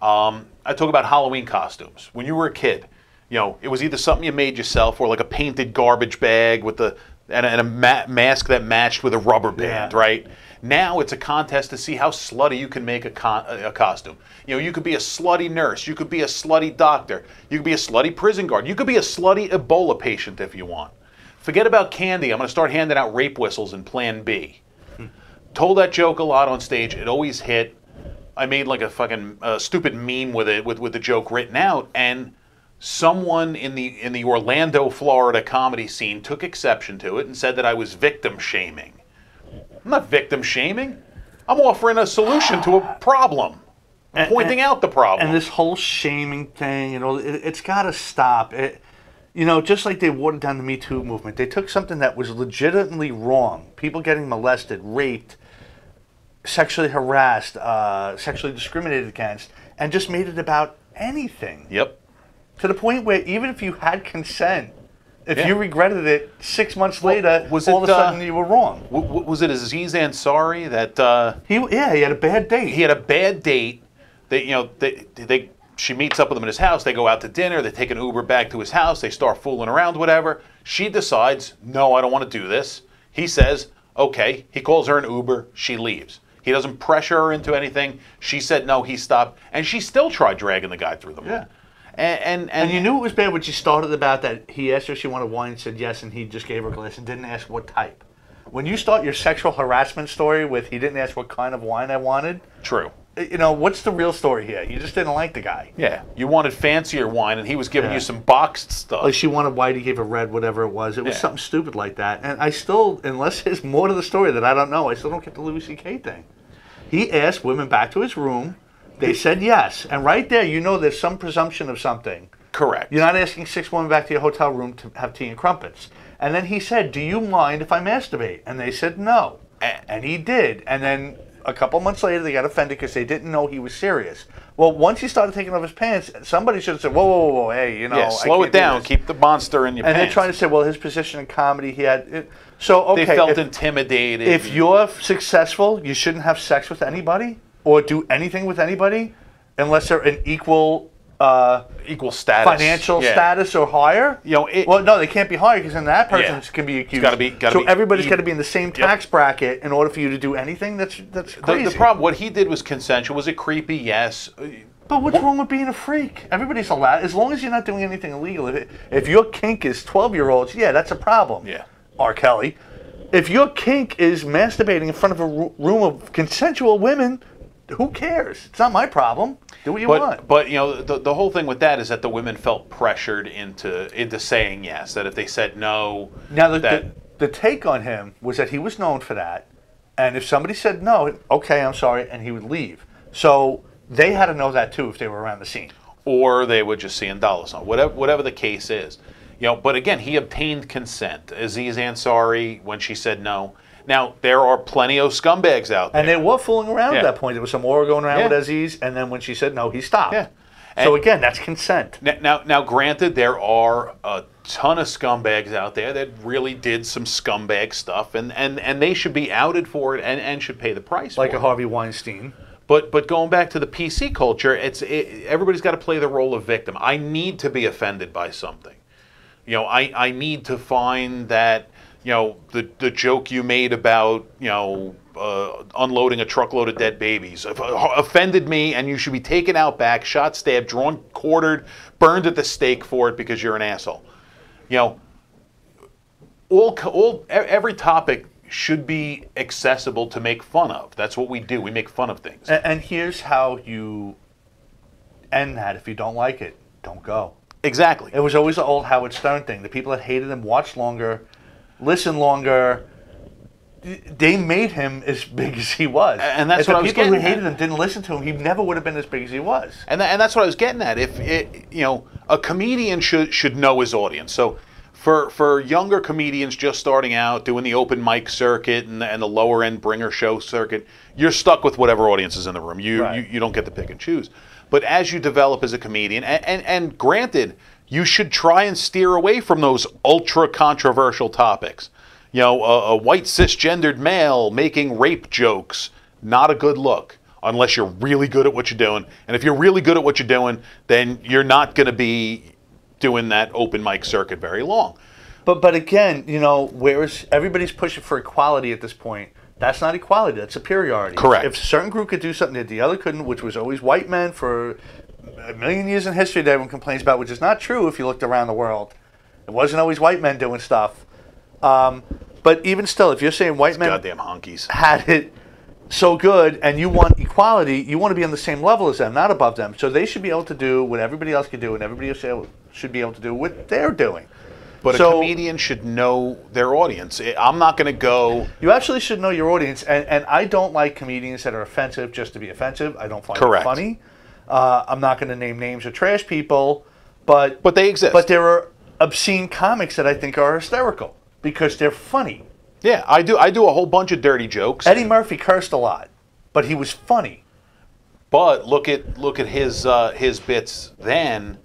I talk about Halloween costumes. When you were a kid, it was either something you made yourself or like a painted garbage bag with a mask that matched with a rubber band, right? Now it's a contest to see how slutty you can make a costume. You could be a slutty nurse. You could be a slutty doctor. You could be a slutty prison guard. You could be a slutty Ebola patient if you want. Forget about candy. I'm going to start handing out rape whistles in Plan B. Told that joke a lot on stage. It always hit. I made like a fucking stupid meme with it, with the joke written out, and someone in the Orlando, Florida comedy scene took exception to it and said that I was victim shaming. I'm not victim shaming. I'm offering a solution to a problem. I'm pointing out the problem. And this whole shaming thing, it's got to stop. Just like they watered down the Me Too movement, they took something that was legitimately wrong, people getting molested, raped, sexually harassed, sexually discriminated against, and just made it about anything. Yep. To the point where even if you had consent, if you regretted it 6 months later, all of a sudden you were wrong. Was it Aziz Ansari that... He had a bad date. He had a bad date. She meets up with him in his house. They go out to dinner. They take an Uber back to his house. They start fooling around, whatever. She decides, no, I don't want to do this. He says, okay. He calls her an Uber. She leaves. He doesn't pressure her into anything. She said no. He stopped. And she still tried dragging the guy through the mud. Yeah. And you knew it was bad when she started about that. He asked her if she wanted wine and said yes, and he just gave her a glass and didn't ask what type. When you start your sexual harassment story with he didn't ask what kind of wine I wanted. True. What's the real story here? You just didn't like the guy. Yeah. You wanted fancier wine, and he was giving you some boxed stuff. Like she wanted white, he gave her red, whatever it was. It was something stupid like that. And I still, unless there's more to the story that I don't know, I still don't get the Louis C.K. thing. He asked women back to his room. They said yes. And right there, there's some presumption of something. Correct. You're not asking 6 women back to your hotel room to have tea and crumpets. And then he said, do you mind if I masturbate? And they said no. And he did. And then a couple months later, they got offended because they didn't know he was serious. Well, once he started taking off his pants, somebody should have said, whoa, hey, slow it down. Keep the monster in your pants. And they're trying to say, well, his position in comedy, he had... So, okay. They felt intimidated. If you're successful, you shouldn't have sex with anybody or do anything with anybody unless they're an equal status, financial status or higher. Well, no, they can't be higher because then that person can be accused. So everybody's got to be in the same tax bracket in order for you to do anything. That's crazy. The problem, what he did was consensual. Was it creepy? Yes. But what's wrong with being a freak? Everybody's allowed, as long as you're not doing anything illegal. If your kink is 12-year-olds, that's a problem. Yeah. R. Kelly. If your kink is masturbating in front of a room of consensual women, who cares? It's not my problem. Do what you want. But the whole thing with that is that the women felt pressured into saying yes. That if they said no, now the take on him was that he was known for that, and if somebody said no, okay, I'm sorry, and he would leave. So they had to know that too if they were around the scene, or they would just see in dollar sign, whatever the case is. But again, he obtained consent. Aziz Ansari, when she said no. Now, there are plenty of scumbags out there. And they were fooling around at that point. There was some more going around with Aziz, and then when she said no, he stopped. Yeah. So again, that's consent. Now, granted, there are a ton of scumbags out there that really did some scumbag stuff, and they should be outed for it and should pay the price for it. Like a Harvey Weinstein. But going back to the PC culture, everybody's got to play the role of victim. I need to be offended by something. I need to find that, the joke you made about, unloading a truckload of dead babies offended me, and you should be taken out back, shot, stabbed, drawn, quartered, burned at the stake for it because you're an asshole. every topic should be accessible to make fun of. That's what we do. We make fun of things. And here's how you end that. If you don't like it, don't go. Exactly. It was always the old Howard Stern thing. The people that hated him watched longer, listened longer. They made him as big as he was. And that's if what the I was people getting who hated at. him didn't listen to him, he never would have been as big as he was. And that's what I was getting at. If a comedian should know his audience. So for younger comedians just starting out, doing the open mic circuit and the lower end bringer show circuit, you're stuck with whatever audience is in the room. You don't get to pick and choose. But as you develop as a comedian, and granted, you should try and steer away from those ultra controversial topics. A white cisgendered male making rape jokes, not a good look unless you're really good at what you're doing. And if you're really good at what you're doing, then you're not going to be doing that open mic circuit very long. But again, whereas everybody's pushing for equality at this point, that's not equality, that's superiority. Correct. If a certain group could do something that the other couldn't, which was always white men for a million years in history that everyone complains about, which is not true if you looked around the world. It wasn't always white men doing stuff. But even still, if you're saying white men goddamn honkies had it so good and you want equality, you want to be on the same level as them, not above them. So they should be able to do what everybody else can do, and everybody else should be able to do what they're doing. But a comedian should know their audience. I'm not going to go... You actually should know your audience, and I don't like comedians that are offensive just to be offensive. I don't find it funny. I'm not going to name names or trash people, but they exist. But there are obscene comics that I think are hysterical because they're funny. Yeah, I do a whole bunch of dirty jokes. Eddie Murphy cursed a lot, but he was funny. But look at his bits then.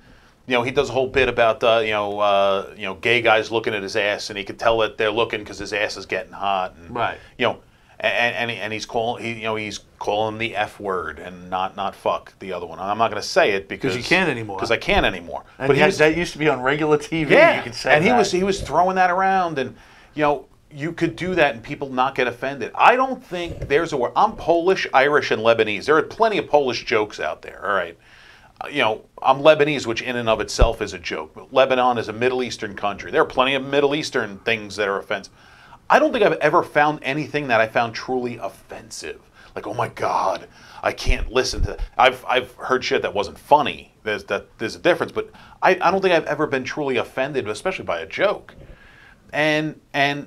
He does a whole bit about gay guys looking at his ass, and he could tell that they're looking because his ass is getting hot. And, right. And he's calling the F word and not fuck the other one. I'm not going to say it because you can't anymore. Because I can't anymore. And but that used to be on regular TV. Yeah. You could say and that. he was throwing that around, and you could do that and people not get offended. I don't think there's a word. I'm Polish, Irish, and Lebanese. There are plenty of Polish jokes out there. All right. I'm Lebanese, which in and of itself is a joke. But Lebanon is a Middle Eastern country. There are plenty of Middle Eastern things that are offensive. I don't think I've ever found anything that I found truly offensive. Like, oh my God, I can't listen to that. I've heard shit that wasn't funny. There's a difference, but I don't think I've ever been truly offended, especially by a joke. And a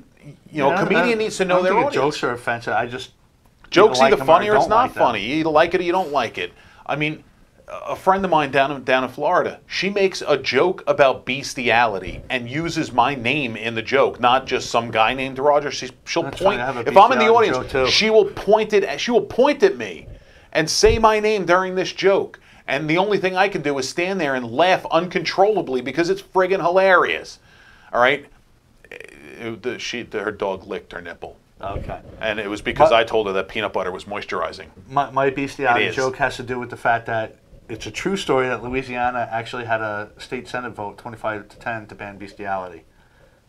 comedian needs to know their audience. Jokes are offensive. Jokes either funny or it's not funny. You either like it or you don't like it. I mean, a friend of mine down in Florida, she makes a joke about bestiality and uses my name in the joke, not just some guy named Roger. She'll point. If I'm in the audience, she will point at me and say my name during this joke. And the only thing I can do is stand there and laugh uncontrollably because it's friggin' hilarious. All right. Her dog licked her nipple. Okay. And it was because I told her that peanut butter was moisturizing. My bestiality joke has to do with the fact that it's a true story that Louisiana actually had a state senate vote 25-10 to ban bestiality,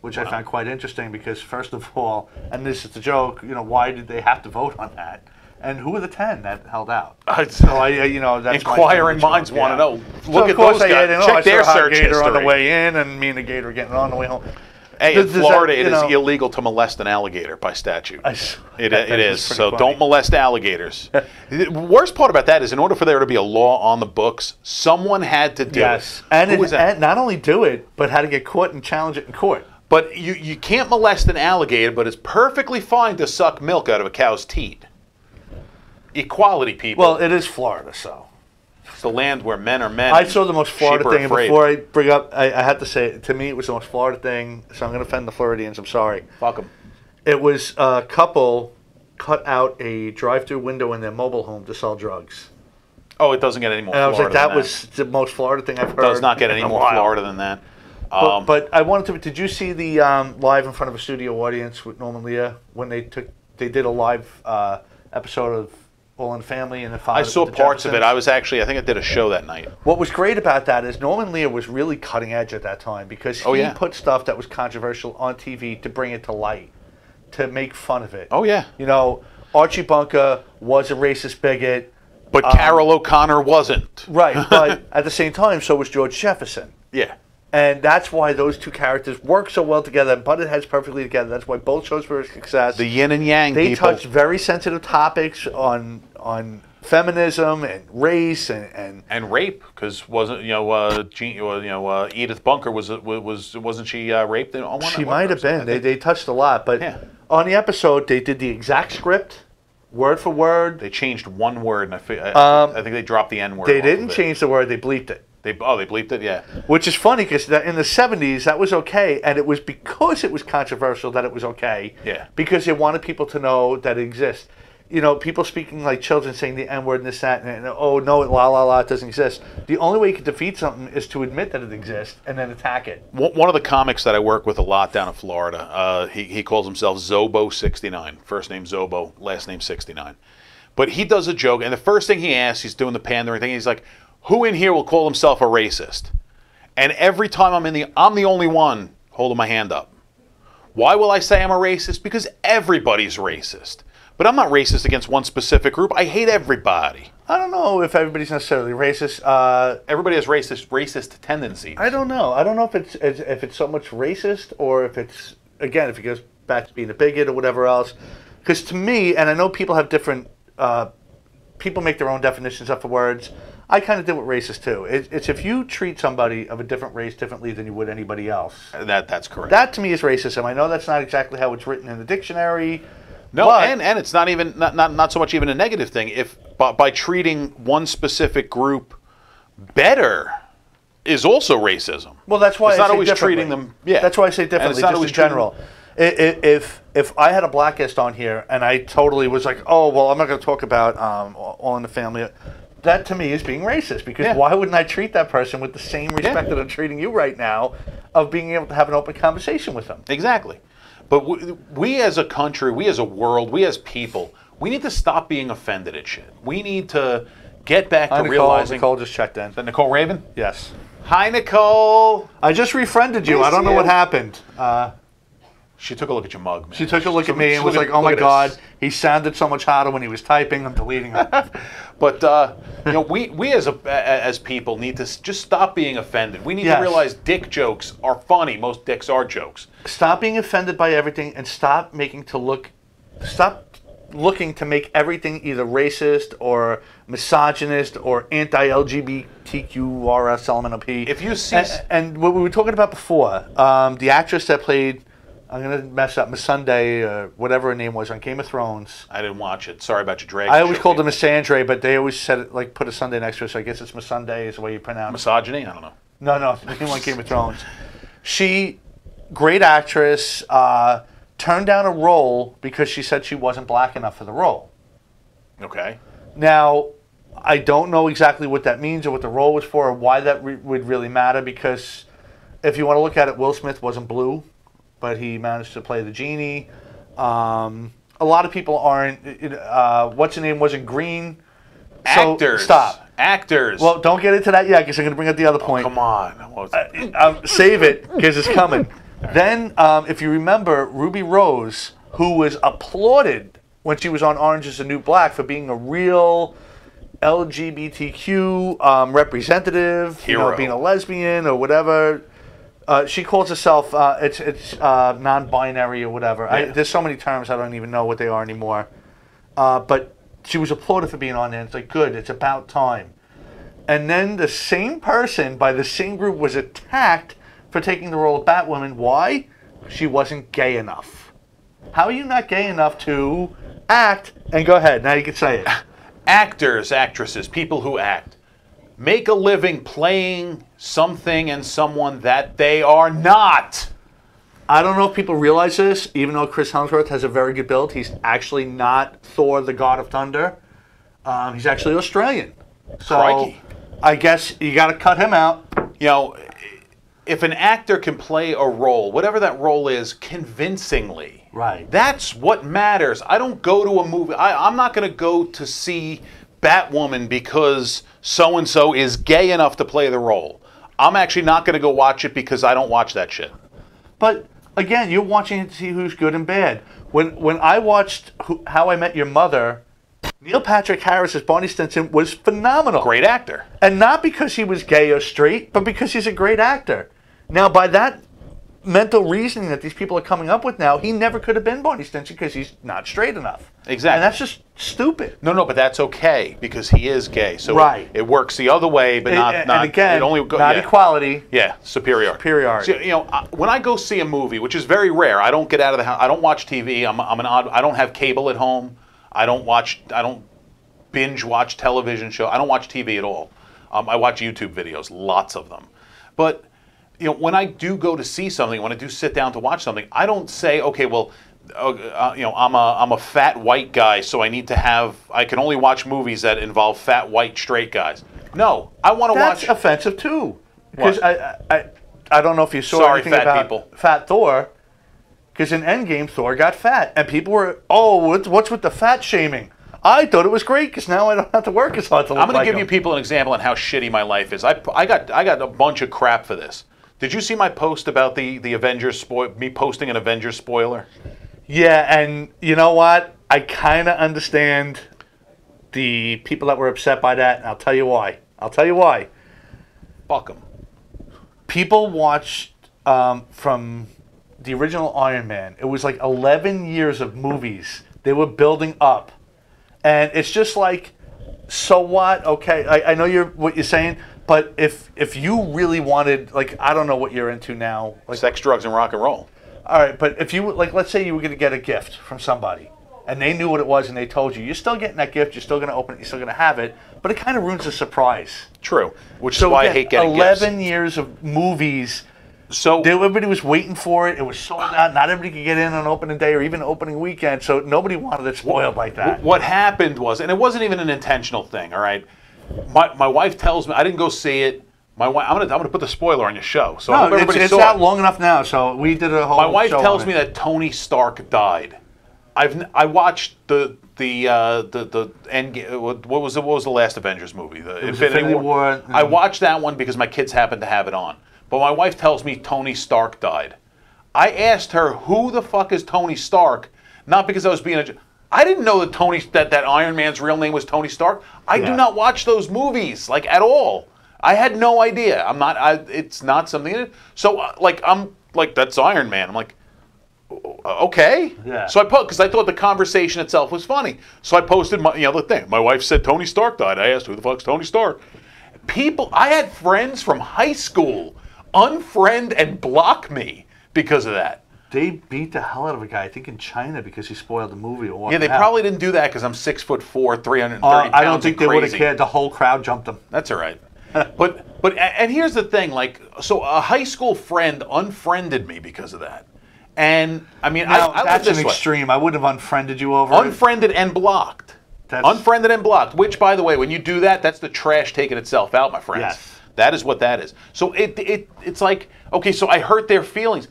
which I found quite interesting because, first of all, and this is the joke, why did they have to vote on that? And who were the 10 that held out? So that's inquiring minds want to know. Look at those guys. Check their search history. On the way in, and me and the gator getting on the way home. Hey, in Florida, it is illegal to molest an alligator by statute. It is. So funny. Don't molest alligators. The worst part about that is, in order for there to be a law on the books, someone had to do it. And not only do it, but had to get caught and challenge it in court. But you can't molest an alligator, but it's perfectly fine to suck milk out of a cow's teat. Equality, people. Well, it is Florida, so. It's the land where men are men. I saw the most Florida thing, and before I bring up, I had to say, to me, it was the most Florida thing, so I'm going to offend the Floridians, I'm sorry. Fuck them. It was a couple cut out a drive-through window in their mobile home to sell drugs. Oh, it doesn't get any more Florida. And I was like, that was the most Florida thing I've heard. It does not get any more Florida than that. But I wanted to, did you see the live in front of a studio audience with Norman Lear when they did a live episode of All in the Family and the Father? I saw parts of it. I think I did a show that night. What was great about that is Norman Lear was really cutting edge at that time because he put stuff that was controversial on TV to bring it to light, to make fun of it. Oh, yeah. Archie Bunker was a racist bigot. But Carol O'Connor wasn't. Right, but at the same time, so was George Jefferson. Yeah. And that's why those two characters work so well together and butted heads perfectly together. That's why both shows were a success. The yin and yang They people. touched very sensitive topics on feminism and race and rape, because wasn't Edith Bunker wasn't she raped on one? She might have been. They touched a lot, but on the episode they did the exact script, word for word. They changed one word, and I think they dropped the N word. They didn't change the word. They bleeped it. They bleeped it, yeah. Which is funny because in the 70s that was okay, and it was because it was controversial that it was okay. Yeah. Because they wanted people to know that it exists. You know, people speaking like children, saying the N-word and this, that, and oh, no, la, la, la, it doesn't exist. The only way you can defeat something is to admit that it exists and then attack it. One of the comics that I work with a lot down in Florida, he calls himself Zobo69. First name Zobo, last name 69. But he does a joke, and the first thing he asks, he's doing the pandering thing, he's like, who in here will call himself a racist? And every time I'm the only one holding my hand up. Why will I say I'm a racist? Because everybody's racist. But I'm not racist against one specific group. I hate everybody. I don't know if everybody's necessarily racist. Everybody has racist tendencies. I don't know. I don't know if it's so much racist or if it's, again, if it goes back to being a bigot or whatever else. Because to me, and I know people have different, people make their own definitions up for words. I kind of did with racist too. It's if you treat somebody of a different race differently than you would anybody else. That's correct. That to me is racism. I know that's not exactly how it's written in the dictionary. No, and it's not even not so much even a negative thing. If by treating one specific group better is also racism. Well, that's why it's I not say always differently. treating them. Yeah, that's why I say differently. Just in general. If I had a black guest on here and I totally was like, oh well, I'm not going to talk about All in the Family. That to me is being racist, because why wouldn't I treat that person with the same respect that I'm treating you right now, of being able to have an open conversation with them? Exactly. But we as a country, we as a world, we as people, we need to stop being offended at shit. We need to get back to realizing... Nicole just checked in. Is that Nicole Raven? Yes. Hi, Nicole. I just refriended you. I don't know what happened. She took a look at your mug, man. She took a look at me and was like, oh my God, he sounded so much hotter when he was typing. I'm deleting him. But, we as people need to just stop being offended. We need to realize dick jokes are funny. Most dicks are jokes. Stop being offended by everything and stop looking to make everything either racist or misogynist or anti-LGBTQRSLMNOP. If you see... And what we were talking about before, the actress that played... I'm going to mess up Missandei, or whatever her name was, on Game of Thrones. I didn't watch it. Sorry about your drag. I always called her Missandei, but they always said it, like, put a Sunday next to her, so I guess it's Missandei is the way you pronounce it. Misogyny? I don't know. No, the name on Game of Thrones. She, great actress, turned down a role because she said she wasn't black enough for the role. Okay. Now, I don't know exactly what that means or what the role was for or why that would really matter, because if you want to look at it, Will Smith wasn't blue, but he managed to play the genie. A lot of people aren't. What's her name wasn't green. Actors. So, stop. Actors. Well, don't get into that yet, because I'm going to bring up the other point. Come on. Save it, because it's coming. Then, if you remember, Ruby Rose, who was applauded when she was on Orange is the New Black for being a real LGBTQ representative, hero, being a lesbian or whatever. She calls herself, it's non-binary or whatever. Yeah. There's so many terms I don't even know what they are anymore. But she was applauded for being on there. It's like, good, it's about time. And then the same person by the same group was attacked for taking the role of Batwoman. Why? She wasn't gay enough. How are you not gay enough to act? And go ahead, now you can say it. Actors, actresses, people who act, make a living playing something and someone that they are not. I don't know if people realize this, even though Chris Hemsworth has a very good build, he's actually not Thor, the God of Thunder. He's actually Australian. So Crikey. I guess you got to cut him out. You know, if an actor can play a role, whatever that role is, convincingly, right? That's what matters. I don't go to a movie. I'm not going to go to see Batwoman because so-and-so is gay enough to play the role. I'm actually not going to go watch it because I don't watch that shit. But again, you're watching it to see who's good and bad. When I watched How I Met Your Mother, Neil Patrick Harris as Barney Stinson was phenomenal. Great actor. And not because he was gay or straight, but because he's a great actor. Now, by that mental reasoning that these people are coming up with now, he never could have been Barney Stinson because he's not straight enough. Exactly. And that's just stupid. No, but that's okay because he is gay. So right. it works the other way, but not. And again, it only not equality. Yeah, superiority. Superiority. So, you know, when I go see a movie, which is very rare, I don't get out of the house. I don't watch TV. I'm an odd. I don't have cable at home. I don't binge watch television show. I don't watch TV at all. I watch YouTube videos, lots of them. But you know, when I do go to see something, when I do sit down to watch something, I don't say, okay, well, you know, I'm a fat white guy, so I can only watch movies that involve fat white straight guys. No, I want to watch. That's offensive too, because I don't know if you saw anything fat about people. Fat Thor, because in Endgame Thor got fat, and people were, what's with the fat shaming? I thought it was great because now I don't have to work as hard to look I'm going to like give him. you people an example on how shitty my life is. I got a bunch of crap for this. Did you see my post about the Avengers me posting an Avengers spoiler? Yeah, and you know what? I kind of understand the people that were upset by that, and I'll tell you why. Fuck them. People watched from the original Iron Man. It was like 11 years of movies they were building up. And it's just like, so what? Okay, I know what you're saying, but if you really wanted, like, I don't know what you're into now. Like, sex, drugs, and rock and roll. All right, but if you, like, let's say you were going to get a gift from somebody, and they knew what it was and they told you, you're still getting that gift, you're still going to open it, you're still going to have it, but it kind of ruins the surprise. True, which is why I hate getting 11 gifts. Years of movies. So everybody was waiting for it. It was sold out. Not everybody could get in on opening day or even opening weekend, so nobody wanted it spoiled like that. What happened was, and it wasn't even an intentional thing, all right? My wife tells me, I didn't go see it. My wife, I'm gonna put the spoiler on your show. So I hope everybody it's saw out it. long enough now, so we did a whole My wife show tells on me it. that Tony Stark died. I watched the end. What was the last Avengers movie? The Infinity War. I watched that one because my kids happened to have it on. But my wife tells me Tony Stark died. I asked her, who the fuck is Tony Stark? Not because I was being I didn't know that Iron Man's real name was Tony Stark. I do not watch those movies, like, at all. I had no idea. It's not something. So, I'm like, that's Iron Man. I'm like, okay. Yeah. So because I thought the conversation itself was funny. So I posted the thing. My wife said Tony Stark died. I asked, who the fuck's Tony Stark? I had friends from high school unfriend and block me because of that. They beat the hell out of a guy, I think in China, because he spoiled the movie. Or yeah, they probably didn't do that because I'm 6'4", 330 pounds. I don't think they would have cared. The whole crowd jumped him. That's all right. but here's the thing, so a high school friend unfriended me because of that. And I mean, now, I that's this an way. extreme. I wouldn't have unfriended you over Unfriended and blocked. Unfriended and blocked. Which, by the way, when you do that, that's the trash taking itself out, my friends. Yes. That is what that is. So it's like, okay, so I hurt their feelings.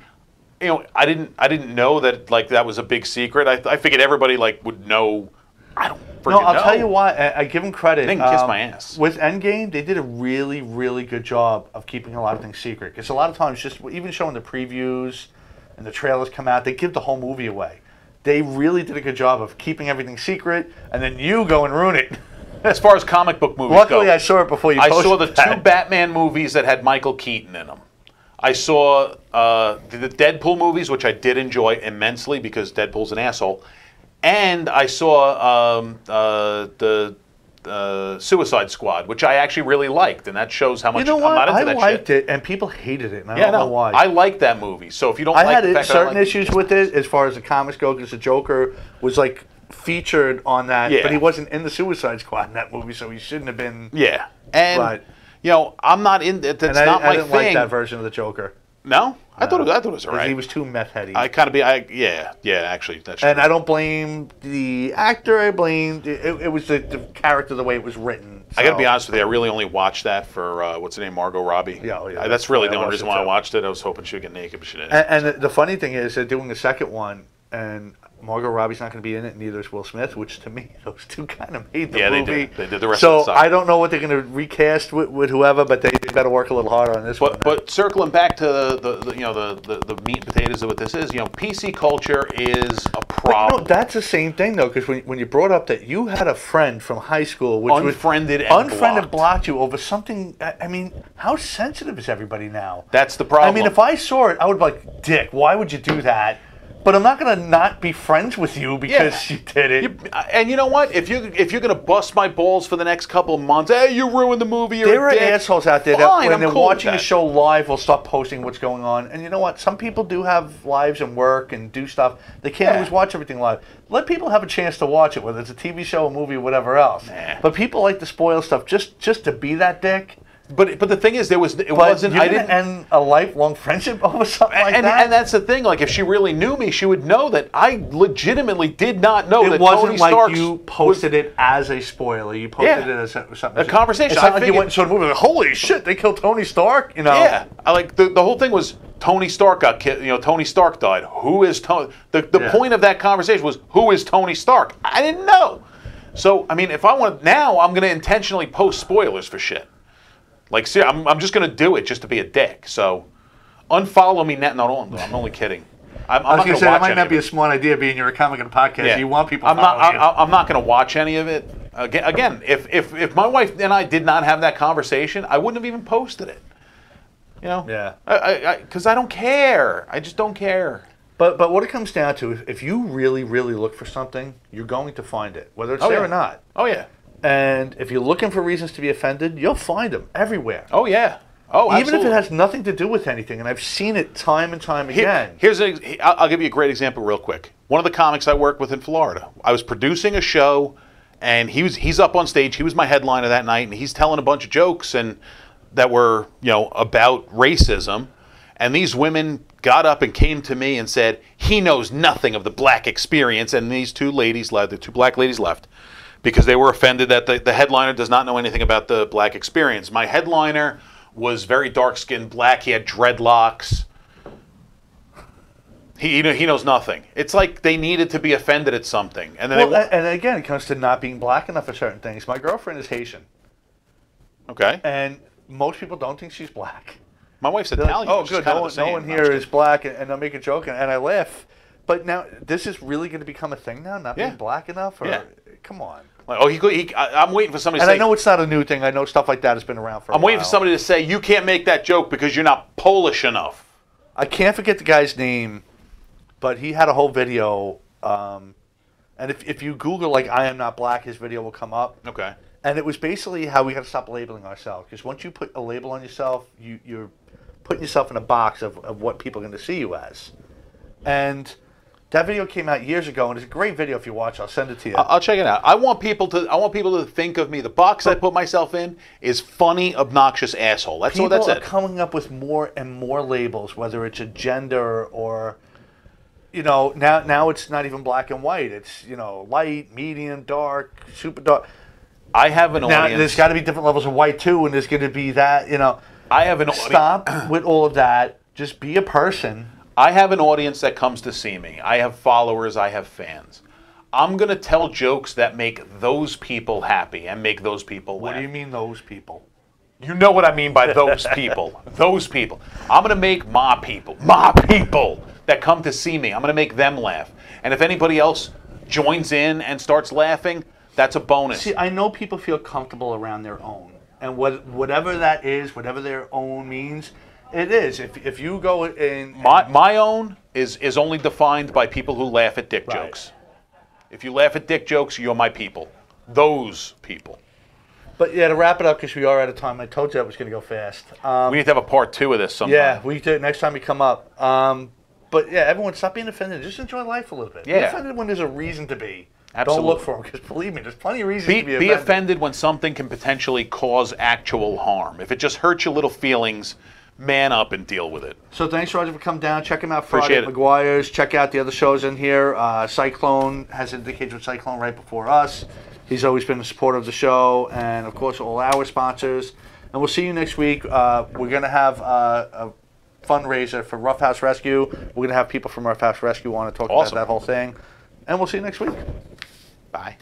You know, I didn't know that, like, that was a big secret. I figured everybody, like, would know. I don't freaking know. No, I'll tell you why. I give them credit. They can kiss my ass. With Endgame, they did a really, really good job of keeping a lot of things secret. Because a lot of times, just even showing the previews and the trailers come out, they give the whole movie away. They really did a good job of keeping everything secret, and then you go and ruin it. As far as comic book movies Luckily, go, I saw it before you posted I saw the that. 2 Batman movies that had Michael Keaton in them. I saw the Deadpool movies, which I did enjoy immensely because Deadpool's an asshole. And I saw the Suicide Squad, which I actually really liked, and that shows how much I'm not into that shit. I liked it, and people hated it, and I don't know why. I liked that movie. So if you don't I like the had fact certain that I issues with it as far as the comics go, because the Joker was like featured on that, but he wasn't in the Suicide Squad in that movie, so he shouldn't have been. Yeah, and you know, I'm not in. That's not my thing. I didn't like that version of the Joker. No, I thought it was alright. He was too meth heady. Actually, that's true. And I don't blame the actor. I blame it was the character, the way it was written. So. I got to be honest with you. I really only watched that for what's her name, Margot Robbie. Yeah. That's really the only reason why I watched it. I was hoping she would get naked, but she didn't. And the funny thing is, they're doing the second one, and Margot Robbie's not going to be in it, neither is Will Smith, which to me, those two kind of made the Yeah, movie. they did the rest so of the side. I don't know what they're going to recast with whoever, but they better work a little harder on this one. But circling back to the meat and potatoes of what this is, PC culture is a problem. That's the same thing though, because when you brought up that you had a friend from high school which Unfriended and blocked you over something. I mean, how sensitive is everybody now? That's the problem. I mean, if I saw it, I would be like, Dick, why would you do that? But I'm not going to not be friends with you because you did it. And you know what? If you're going to bust my balls for the next couple of months, hey, you ruined the movie. There are assholes out there that when they're cool watching a show live will stop posting what's going on. And you know what? Some people do have lives and work and do stuff. They can't always watch everything live. Let people have a chance to watch it, whether it's a TV show, a movie, or whatever else. But people like to spoil stuff just to be that dick. But the thing is, wasn't. I didn't end a lifelong friendship over something like that. And that's the thing. Like, if she really knew me, she would know that I legitimately did not know that it wasn't Tony like Stark's you posted it as a spoiler. You posted it as something. A conversation. It's not like you went and saw the movie. Like, holy shit! They killed Tony Stark. You know. Yeah. I like the whole thing was Tony Stark got killed. Tony Stark died. Who is Tony? The point of that conversation was, who is Tony Stark? I didn't know. So I mean, if I want now, I'm going to intentionally post spoilers for shit. Like, see, I'm just going to do it just to be a dick. So, unfollow me. I'm only kidding. I'm I was not going to say watch that might any not of be it. a smart idea being you're a comic and a podcast. Yeah. You want people. I'm not going to watch any of it. Again, if my wife and I did not have that conversation, I wouldn't have even posted it. You know. Yeah. Because I don't care. I just don't care. But what it comes down to, if you really look for something, you're going to find it, whether it's there or not. Oh yeah. And if you're looking for reasons to be offended, you'll find them everywhere. Oh yeah. Oh, even absolutely. if it has nothing to do with anything, and I've seen it time and time again. I'll give you a great example real quick. One of the comics I work with in Florida, I was producing a show, and he's up on stage. He was my headliner that night, and he's telling a bunch of jokes and that were about racism. And these women got up and came to me and said, he knows nothing of the black experience. And these two black ladies left because they were offended that the headliner does not know anything about the black experience. My headliner was very dark-skinned black. He had dreadlocks. He knows nothing. It's like they needed to be offended at something. And then and again, it comes to not being black enough for certain things. My girlfriend is Haitian. Okay. And most people don't think she's black. My wife's Italian. Like, oh, good. No one here is black, and I'll make a joke, and I laugh. But now, this is really going to become a thing now, not being black enough? Or, come on. Like, I'm waiting for somebody to say... And I know it's not a new thing. I know stuff like that has been around for a while. I'm waiting for somebody to say, you can't make that joke because you're not Polish enough. I can't forget the guy's name, but he had a whole video. And if you Google, like, I am not black, his video will come up. Okay. And it was basically how we got to stop labeling ourselves. Because once you put a label on yourself, you're putting yourself in a box of what people are going to see you as. And that video came out years ago, and it's a great video if you watch. I'll send it to you. I'll check it out. I want people to think of me. The box I put myself in is funny, obnoxious asshole. That's it. People are coming up with more and more labels, whether it's a gender or, now it's not even black and white. It's, light, medium, dark, super dark. I have an audience. Now, there's got to be different levels of white, too, and there's going to be that, I have an audience. Stop with all of that. Just be a person. I have an audience that comes to see me. I have followers. I have fans. I'm going to tell jokes that make those people happy and make those people laugh. What do you mean, those people? You know what I mean by those people. Those people. I'm going to make my people that come to see me. I'm going to make them laugh. And if anybody else joins in and starts laughing, that's a bonus. See, I know people feel comfortable around their own. And whatever that is, whatever their own means, it is. If you go in... My own is only defined by people who laugh at dick jokes. If you laugh at dick jokes, you're my people. Those people. But yeah, to wrap it up, because we are out of time, I told you I was going to go fast. We need to have a part 2 of this sometime. Yeah, we do. Next time you come up. But yeah, everyone, stop being offended. Just enjoy life a little bit. Yeah. Be offended when there's a reason to be. Absolutely. Don't look for them, because believe me, there's plenty of reasons to be offended. Be offended when something can potentially cause actual harm. If it just hurts your little feelings, man up and deal with it. So thanks, Roger, for coming down. Check him out Friday at McGuire's. Check out the other shows in here. Cyclone has indicated with Cyclone right before us. He's always been a supporter of the show, and of course all our sponsors. And we'll see you next week. We're going to have a fundraiser for Rough House Rescue. We're going to have people from Rough House Rescue on to talk about that whole thing. and we'll see you next week. Bye.